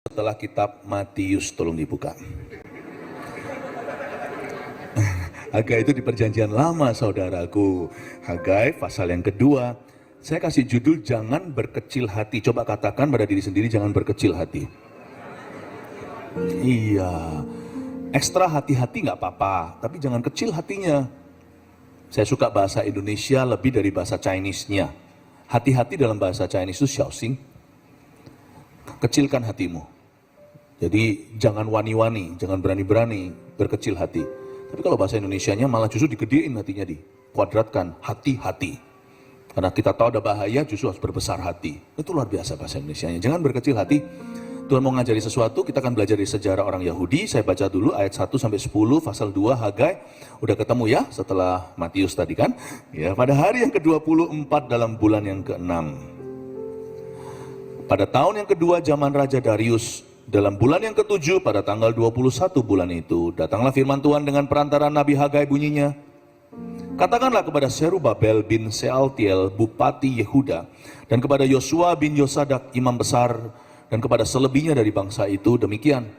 setelah kitab Matius, tolong dibuka. Hagai itu di perjanjian lama, saudaraku. Hagai pasal yang kedua. Saya kasih judul jangan berkecil hati. Coba katakan pada diri sendiri, jangan berkecil hati. Iya, ekstra hati-hati nggak apa-apa, tapi jangan kecil hatinya. Saya suka bahasa Indonesia lebih dari bahasa Chinese-nya. Hati-hati dalam bahasa Chinese itu xiaoxing. Kecilkan hatimu. Jadi jangan wani-wani, jangan berani-berani berkecil hati. Tapi kalau bahasa Indonesianya malah justru digedein hatinya, dikuadratkan, hati-hati. Karena kita tahu ada bahaya, justru harus berbesar hati. Itu luar biasa bahasa Indonesianya. Jangan berkecil hati. Tuhan mau ngajari sesuatu, kita akan belajar dari sejarah orang Yahudi. Saya baca dulu ayat 1-10, pasal 2 Hagai. Udah ketemu ya setelah Matius tadi kan? Ya, pada hari yang ke-24 dalam bulan yang ke-6. Pada tahun yang kedua zaman Raja Darius, dalam bulan yang ke-7 pada tanggal 21 bulan itu, datanglah firman Tuhan dengan perantara Nabi Hagai bunyinya. Katakanlah kepada Serubabel bin Sealtiel, Bupati Yehuda, dan kepada Yosua bin Yosadak, Imam Besar, dan kepada selebihnya dari bangsa itu demikian.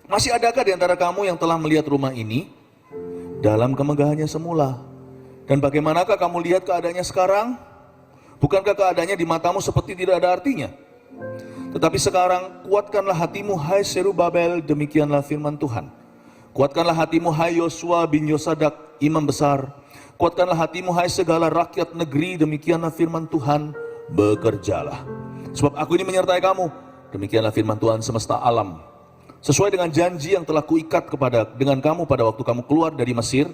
Masih adakah di antara kamu yang telah melihat rumah ini dalam kemegahannya semula? Dan bagaimanakah kamu lihat keadaannya sekarang? Bukankah keadaannya di matamu seperti tidak ada artinya? Tetapi sekarang kuatkanlah hatimu, hai Serubabel, demikianlah firman Tuhan. Kuatkanlah hatimu, hai Yosua bin Yosadak, Imam Besar. Kuatkanlah hatimu, hai segala rakyat negeri, demikianlah firman Tuhan, bekerjalah. Sebab aku ini menyertai kamu, demikianlah firman Tuhan semesta alam. Sesuai dengan janji yang telah kuikat dengan kamu pada waktu kamu keluar dari Mesir,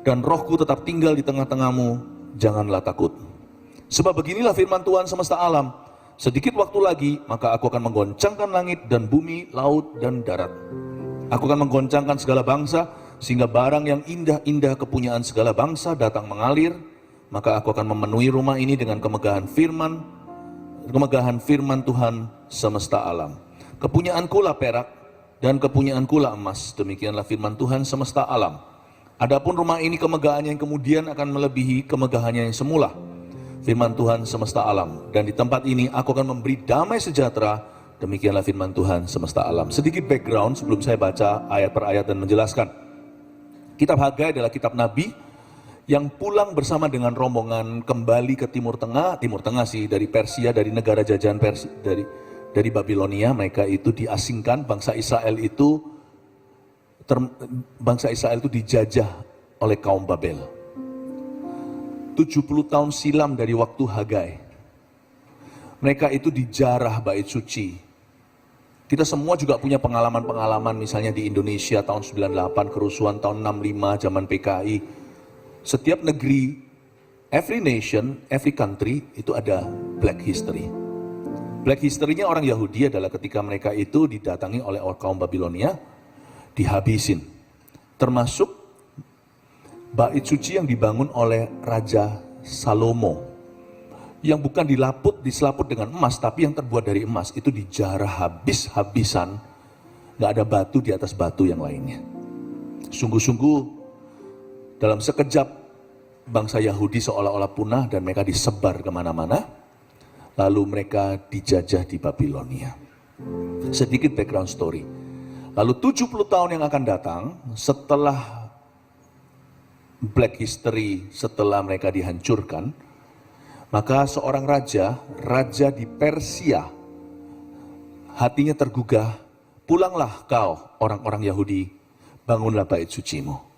dan rohku tetap tinggal di tengah-tengahmu, janganlah takut. Sebab beginilah firman Tuhan semesta alam, sedikit waktu lagi, maka aku akan menggoncangkan langit dan bumi, laut dan darat. Aku akan menggoncangkan segala bangsa, sehingga barang yang indah-indah kepunyaan segala bangsa datang mengalir, maka aku akan memenuhi rumah ini dengan kemegahan firman Tuhan semesta alam. Kepunyaanku lah perak, dan kepunyaanku lah emas, demikianlah firman Tuhan semesta alam. Adapun rumah ini kemegahannya yang kemudian akan melebihi kemegahannya yang semula, firman Tuhan semesta alam. Dan di tempat ini aku akan memberi damai sejahtera, demikianlah firman Tuhan semesta alam. Sedikit background sebelum saya baca ayat per ayat dan menjelaskan. Kitab Hagai adalah kitab Nabi yang pulang bersama dengan rombongan kembali ke Timur Tengah sih, dari Persia, dari negara jajahan Persia, dari Babilonia. Mereka itu diasingkan, bangsa Israel itu dijajah oleh kaum Babel. 70 tahun silam dari waktu Hagai, mereka itu dijarah bait suci. Kita semua juga punya pengalaman-pengalaman, misalnya di Indonesia tahun 98, kerusuhan tahun 65, zaman PKI. Setiap negeri, every nation, every country, itu ada black history. Black history-nya orang Yahudi adalah ketika mereka itu didatangi oleh kaum Babilonia, dihabisin. Termasuk bait suci yang dibangun oleh Raja Salomo, yang bukan diselaput dengan emas, tapi yang terbuat dari emas, itu dijarah habis-habisan, gak ada batu di atas batu yang lainnya. Sungguh-sungguh dalam sekejap bangsa Yahudi seolah-olah punah dan mereka disebar kemana-mana, lalu mereka dijajah di Babilonia. Sedikit background story. Lalu 70 tahun yang akan datang setelah black history, setelah mereka dihancurkan, maka seorang raja di Persia, hatinya tergugah, pulanglah kau orang-orang Yahudi, bangunlah bait sucimu.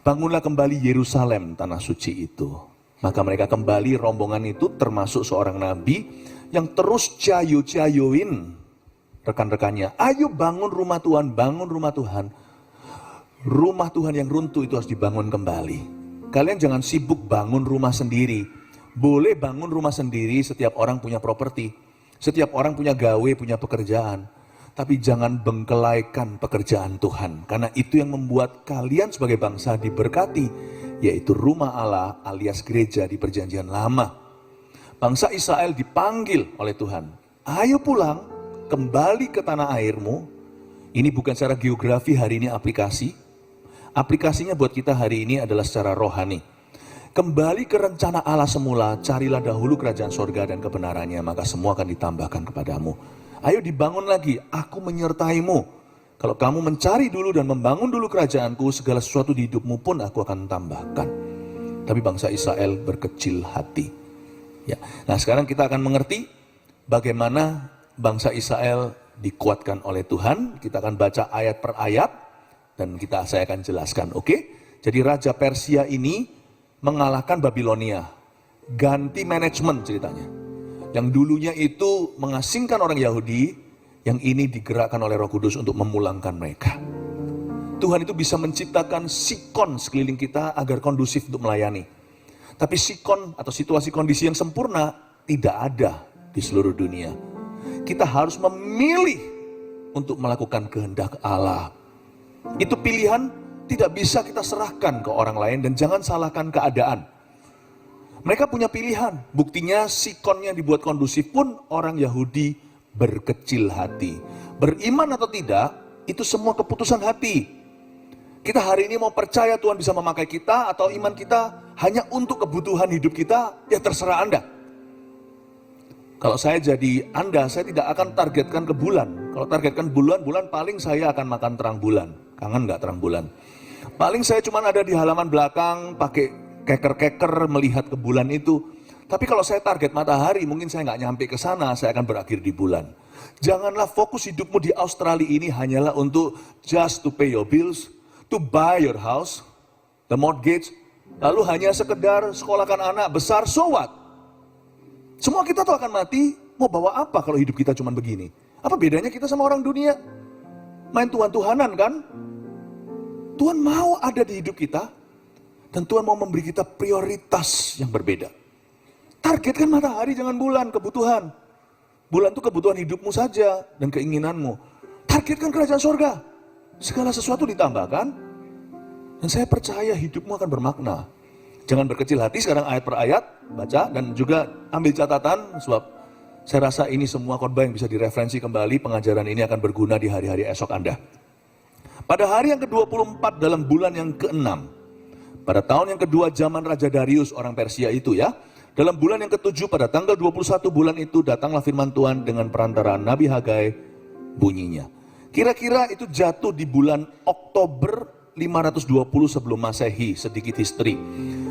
Bangunlah kembali Yerusalem, tanah suci itu. Maka mereka kembali, rombongan itu termasuk seorang nabi yang terus cayo-cayoin rekan-rekannya. Ayo bangun rumah Tuhan, bangun rumah Tuhan. Rumah Tuhan yang runtuh itu harus dibangun kembali. Kalian jangan sibuk bangun rumah sendiri. Boleh bangun rumah sendiri, setiap orang punya properti, setiap orang punya gawe, punya pekerjaan. Tapi jangan bengkelaikan pekerjaan Tuhan, karena itu yang membuat kalian sebagai bangsa diberkati, yaitu rumah Allah alias gereja di perjanjian lama. Bangsa Israel dipanggil oleh Tuhan, ayo pulang, kembali ke tanah airmu. Ini bukan secara geografi hari ini aplikasi. Aplikasinya buat kita hari ini adalah secara rohani. Kembali ke rencana Allah semula, carilah dahulu kerajaan sorga dan kebenarannya, maka semua akan ditambahkan kepadamu. Ayo dibangun lagi, aku menyertaimu. Kalau kamu mencari dulu dan membangun dulu kerajaanku, segala sesuatu di hidupmu pun aku akan tambahkan. Tapi bangsa Israel berkecil hati. Ya. Nah sekarang kita akan mengerti bagaimana bangsa Israel dikuatkan oleh Tuhan. Kita akan baca ayat per ayat dan saya akan jelaskan. Oke? Jadi Raja Persia ini mengalahkan Babilonia. Ganti manajemen ceritanya. Yang dulunya itu mengasingkan orang Yahudi, yang ini digerakkan oleh Roh Kudus untuk memulangkan mereka. Tuhan itu bisa menciptakan sikon sekeliling kita agar kondusif untuk melayani. Tapi sikon atau situasi kondisi yang sempurna tidak ada di seluruh dunia. Kita harus memilih untuk melakukan kehendak Allah. Itu pilihan tidak bisa kita serahkan ke orang lain dan jangan salahkan keadaan. Mereka punya pilihan, buktinya sikonnya dibuat kondusif pun orang Yahudi berkecil hati. Beriman atau tidak, itu semua keputusan hati. Kita hari ini mau percaya Tuhan bisa memakai kita atau iman kita hanya untuk kebutuhan hidup kita, ya terserah Anda. Kalau saya jadi Anda, saya tidak akan targetkan ke bulan. Kalau targetkan bulan paling saya akan makan terang bulan. Kangen nggak terang bulan? Paling saya cuma ada di halaman belakang pakai keker-keker melihat ke bulan itu. Tapi kalau saya target matahari, mungkin saya nggak nyampe ke sana, saya akan berakhir di bulan. Janganlah fokus hidupmu di Australia ini hanyalah untuk just to pay your bills, to buy your house, the mortgage, lalu hanya sekedar sekolahkan anak besar, so what? Semua kita tuh akan mati, mau bawa apa kalau hidup kita cuma begini? Apa bedanya kita sama orang dunia? Main Tuhan-Tuhanan kan? Tuhan mau ada di hidup kita, dan Tuhan mau memberi kita prioritas yang berbeda. Targetkan matahari, jangan bulan, kebutuhan. Bulan itu kebutuhan hidupmu saja dan keinginanmu. Targetkan kerajaan sorga. Segala sesuatu ditambahkan, dan saya percaya hidupmu akan bermakna. Jangan berkecil hati, sekarang ayat per ayat, baca, dan juga ambil catatan, sebab saya rasa ini semua khotbah yang bisa direferensi kembali, pengajaran ini akan berguna di hari-hari esok Anda. Pada hari yang ke-24 dalam bulan yang ke-6, pada tahun yang kedua zaman Raja Darius orang Persia itu ya, dalam bulan yang ke-7 pada tanggal 21 bulan itu datanglah firman Tuhan dengan perantaraan Nabi Hagai bunyinya. Kira-kira itu jatuh di bulan Oktober 520 sebelum Masehi, sedikit history.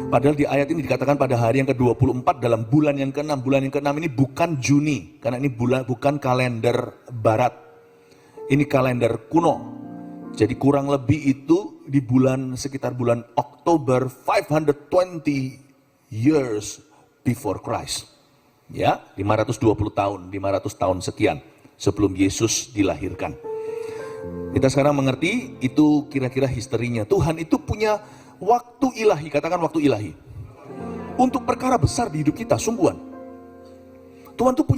Padahal di ayat ini dikatakan pada hari yang ke-24 dalam bulan yang ke-6. Bulan yang ke-6 ini bukan Juni, karena ini bukan kalender barat. Ini kalender kuno. Jadi kurang lebih itu di sekitar bulan Oktober 520 years before Christ. Ya, 520 tahun, 500 tahun sekian sebelum Yesus dilahirkan. Kita sekarang mengerti itu kira-kira historinya. Tuhan itu punya waktu ilahi, katakan waktu ilahi. Untuk perkara besar di hidup kita, sungguhan. Tuhan itu punya